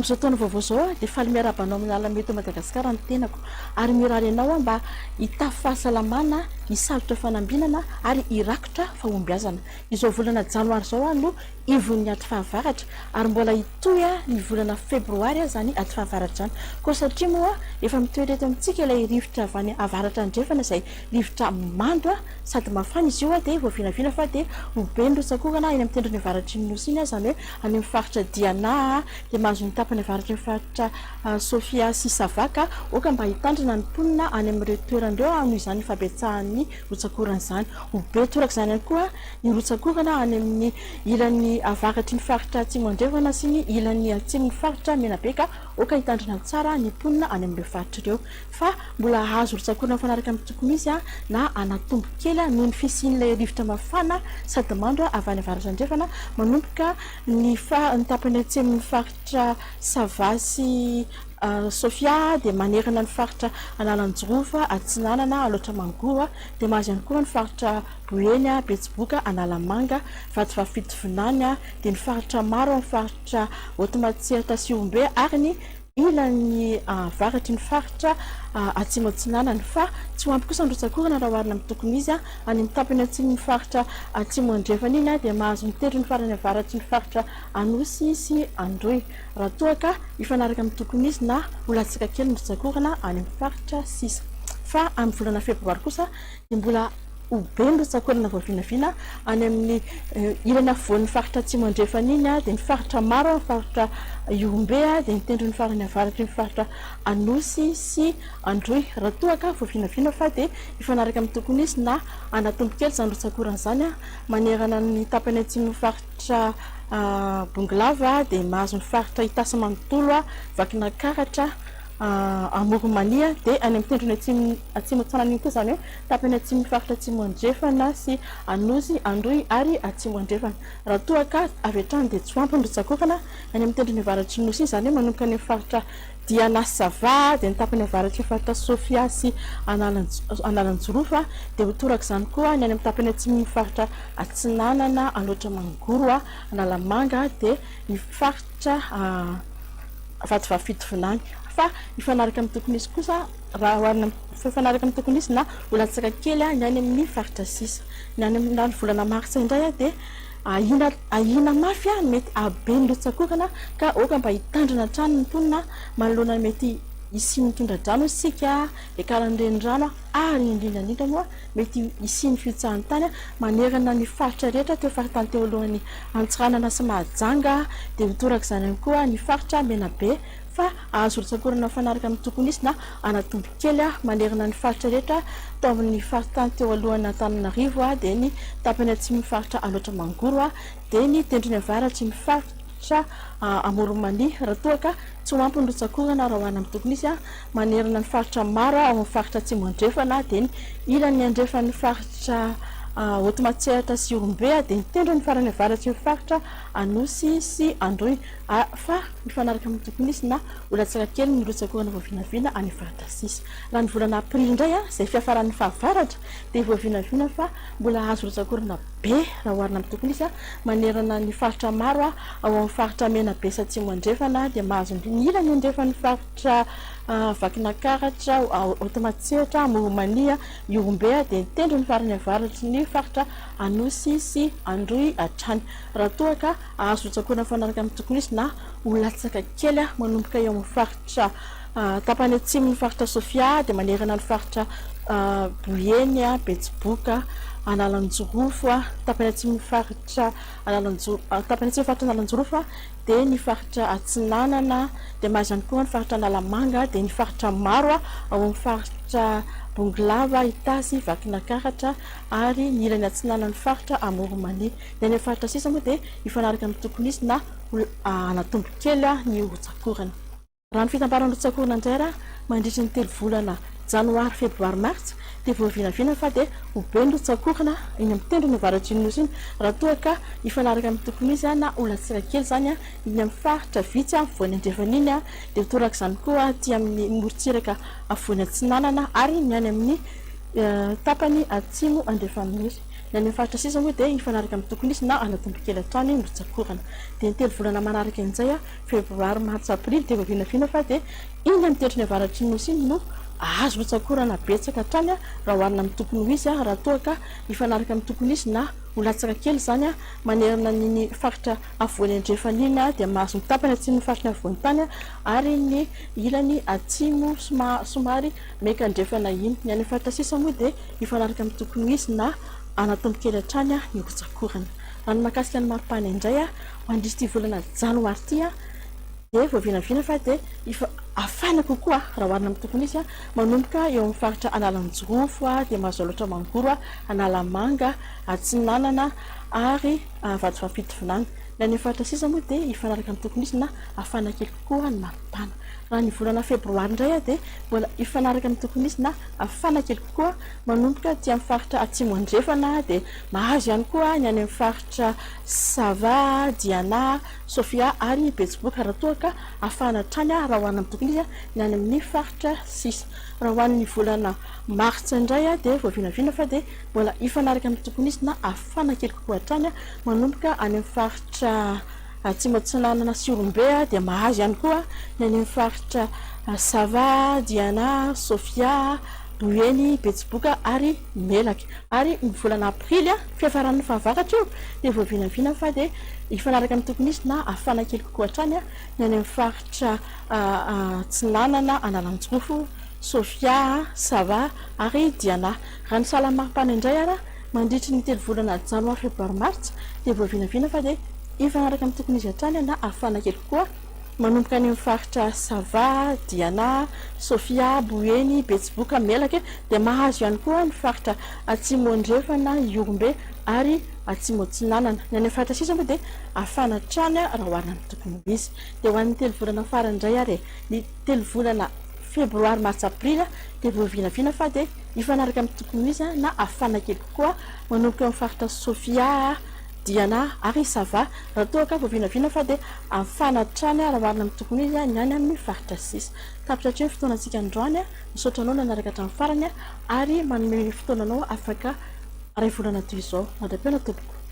am'izao taona vaovao zao dia faly miarabanao amin'ny ala mety Madagasikara ny tenako ary miraly ianao mba hitafy fahasalamana hisalotra fanambinana ary hirakotra fahombiazana. Izao volana janoary zao no ivon'ny aty fahavaratra ary mbola hitoy ny volana febroary zany aty fahavaratra zany. Koa satria moa efa mitoetra eto amintsika ilay rivotra avy any avaratra andrefana izay rivotra mando sady mafana izy io dia voavinavina fa dia hobe ny rotsakogana eny amin'ny tendrony avaratry ny nosy iny zany hoe any amin'ny faritra Diana dia mahazo ny tapany avaratry ny faritra Sofia sy Savaka oka mba hitandrina ny mponina any amin'ireo toerandreo noho izany fabetsahan'ny rotsakorana izany. Hobe toraka izany ihany koa ny rotsakorana any amin'ny ilan'ny avaratry ny faritra atsimo andrefana sy ny ilan'ny atsimo ny faritra Menabeka oka hitandrina tsara ny mponina any amin'ireo faritra ireo fa mbola azo rotsakorana mifanaraka amin'ny tokony izy na anatombo kely noho ny fisian'ilay rivotra mafana sady mando avy any avaratra andrefana manomboka ny tapany atsimo ny faritra Sava sy Sofia dia manerana ny faritra Analanjorova Atsinanana Aloatra Mangoa dia mahazo ihany koa ny faritra Boeny Betsiboka Analamanga Vatovavy Vinany dia ny faritra maro ny faritra Otomatsehatra sy Ombe ary ny ilan'ny avaratry ny faritra atsimo Atsinanana fa tsy ho ampy kosa ny rotsakorana raha oharina amin'ny tokony izy any amin'ny tapany atsimo ny faritra atsimo andrefana iny dia mahazo ny tendrony farany avaratry ny faritra Anosy sy Androy raha toa ka hifanaraka amin'ny tokony izy na olatsaka kely ny rotsakorana any amin'ny faritra sisa. Fa amin'ny volana febroary kosa dia mbola hobe ny rotsakorana voavinavina any amin'ny ilany afovoan'ny faritra atsimo andrefana iny dia ny faritra maro ny faritra Iombe dia ny tendrony farany avaratry ny faritra Anosy sy Androy raha toa ka voavinavina fa dia hifanaraka amin'ny tokony izy na anatombo kely izany rotsakorana izany manerana ny tapany atsimo ny faritra Bongolava dia mahazo ny faritra Itasy Manontolo Vakinakaratra Amoromania dia any amin'ny tendrony atsimo Tsananiny koa zany hoe tapany atsimo faritra atsimo andrefana sy Anosy Androy ary atsimo andrefana raha toa ka avy hatrany dia tsy ho ampy ny rotsakorana any amin'ny tendrony avaratry ny nosy zany hoe manomboka ny faritra Diana Sava dia ny tapany avaratry ny faritra Sofia sy Analanjorova dia ho toraka izany koa ny any amin'ny tapany atsimo ny faritra Atsinanana Aloatra Mangoro Analamanga dia ny faritra Vatovavy Vinany fa hifanaraka amin'ny tokony izy kosa raha oharina hifanaraka amin'ny tokony izy na olatsaka kely ny any amin'ny faritra sisa ny any amin'ny volana martsa indray dia ahina mafy mety abe ny rotsakorana ka oka mba hitandrina trano ny mponina manoloana mety isiny mitondra-drano isika ekaran'ireny rano ary indrindrandrindra moa mety isiny fiotsahan'ny tany manerana ny faritra rehetra teo faritany teo alohan'ny Antsiranana sy Mahajanga dia mitoraka izany ihany koa ny faritra Menabe fa azo rotsakorana mifanaraka amin'ny tokony izy na anatombo kely manerana ny faritra rehetra tao amin'ny faritany teo alohan'ny Antananarivo dia ny tapany atsimo ny faritra Aloatra Mangoro dia ny tendrony avaratry ny faritra Amoromania raha toa ka tsy ho ampy ny rotsakorana raha oharina amin'ny tokony izy manerana ny faritra maro ao amin'ny faritra atsimo andrefana dia ny ilan'ny andrefan'ny faritra Otomatsehatra sy Ombe dia ny tendrony farany avaratry ny faritra Anosy sy Androy fa mifanaraka amin'ny tokony izy na olatsaka kely ny rotsakorana voavinavina any faritra sisa. Raha ny volana aprily indray izay fiafaran'ny fahavaratra dia voavinavina fa mbola azo rotsakorana be raha oharina amin'ny tokony izy manerana ny faritra maro ao amin'ny faritra Menabe sy atsimo andrefana dia mahazo ny ilany andrefan'ny faritra Vakinakaratra Otomatsehatra Amoromania Iombe dia ny tendrony farany avaratry ny faritra Anosy sy Androy hatrany raha toa ka azo rotsakorana mifanaraka amin'ny tokony izy na olatsaka kely manomboka eo amin'ny faritra tapany atsimo ny faritra Sofia dia manerana ny faritra Boeny Betsiboka Analanjorova tapany atsimo ny faritra Analanjorova dia ny faritra Atsinanana dia mahazo ihany koa ny faritra Analamanga dia ny faritra maro ao amin'ny faritra Bongolava Itasy Vakinakaratra ary ny ilan'ny Atsinanana ny faritra Amoromania dia ny faritra sisa moa dia hifanaraka amin'ny tokony izy na anatombo kely ny rotsakorana. Raha ny fitambaran'ny rotsakorana indray mandritra ny telo volana janoary febroary martsa dia voavinavina fa dia hobe ny rotsakorana eny amin'ny tendrony avaratry ny nosy iny raha toa ka hifanaraka amin'ny tokony izy na olatsaka kely zany iny amin'ny faritra vitsy afovoany andrefana iny dia toraka izany koa aty amin'ny morontsiraka afovoany Atsinanana ary ny any amin'ny tapany atsimo andrefana nosy ny any faritra sisa moa dia ifanaraka amin'ny tokony isy na anatombo-kely atrany mitsakorana dia ny telo volana manaraka an'izay febroary marts aprily dia vavinavina fa dia iny amin'ny tetriny avaratry nosy iny no azo mitsakorana betsaka hatrany raha hoarina amin'ny tokony ho izy raha toa ka ifanaraka amin'ny tokony isy na holatsaka kely zany manerana niny faritra avoany andrefana iny dia mahazo mitapany atsimo faritra avoany tany ary ny ilany atsimo somary meka andrefana iny ny any faritra sisa moa dia ifanaraka amin'ny tokony isy na anatombo-kely hatrany ny hotsakorana raha ny mahakasika ny maripany indray ho andrisy ty volana janoary ty dia voavinavina fa dia afana kokoa raha hoarina amin'ny tokony izy manomboka eo amin'ny faritra Analanjirofo dia mahazo loatra mangoro Analamanga Atsinanana ary Vatovavitovinany ny faritra sisa moa dia ifanaraka amin'ny tokony izy na afana kely kokoa ny maripana raha ny volana febroary indray dia mbola ifanaraka amin'ny tokony izy na afana kely kokoa manomboka ty amin'ny faritra atsimo andrefana dia mahazo ihany koa ny any amin'ny faritra Sava Diana Sofia ary Betsiboka raha toa ka afana hatrany raha hoarina amin'ny tokony izy ny any amin'ny faritra sisa raha hoan'ny volana martsa indray dia voavinavina fa dia mbola ifanaraka amin'ny tokony izy na afana kely kokoa hatrany manomboka any amin'ny faritra Tsimotsinanana sy Orombe dia mahazo ihany koa ny any amin'ny faritra Sava Diana Sofia Boeny Betsiboka ary Melaka ary ny volana aprily fiafaran'ny fahavaratra io dia voavinavina fa dia ifanaraka amin'ny tokony izy na afana kely kokoa hatrany ny any amin'ny faritra Tsinanana Analanjirofo Sofia Sava ary Diana raha ny sahala maripana indray mandritry ny telo volana janoary febroary marts dia voavinavina fa dia ifanaraka amin'ny tokony izy hatrany na afana kely kokoa manomboka any amin'ny faritra Sava Diana Sofia Boeny Betsiboka Melaka dia mahazo ihany koa ny faritra atsimo andrefana Orombe ary atsimo Atsinanana ny any faritra sisa moa dia afana hatrany raha hoarina amin'ny tokony izy dia ho an'ny telo volana farany indray ary ny telo volana febroary marts aprily dia voavinavina fa dia ifanaraka amin'ny tokony izy na afana kely kokoa manomboka amin'ny faritra Sofia Diana ary Sava raha toa ka voavinavina fa dia afana hatrany raha hoarina amin'ny tokony izy ny any amin'ny faritra sisa tapitra hatreny fotoanantsika androany misaotra anao nanaraka hatramin'ny farany ary manome fotoananao afaka ray volana toy izao mandram-piana tompoko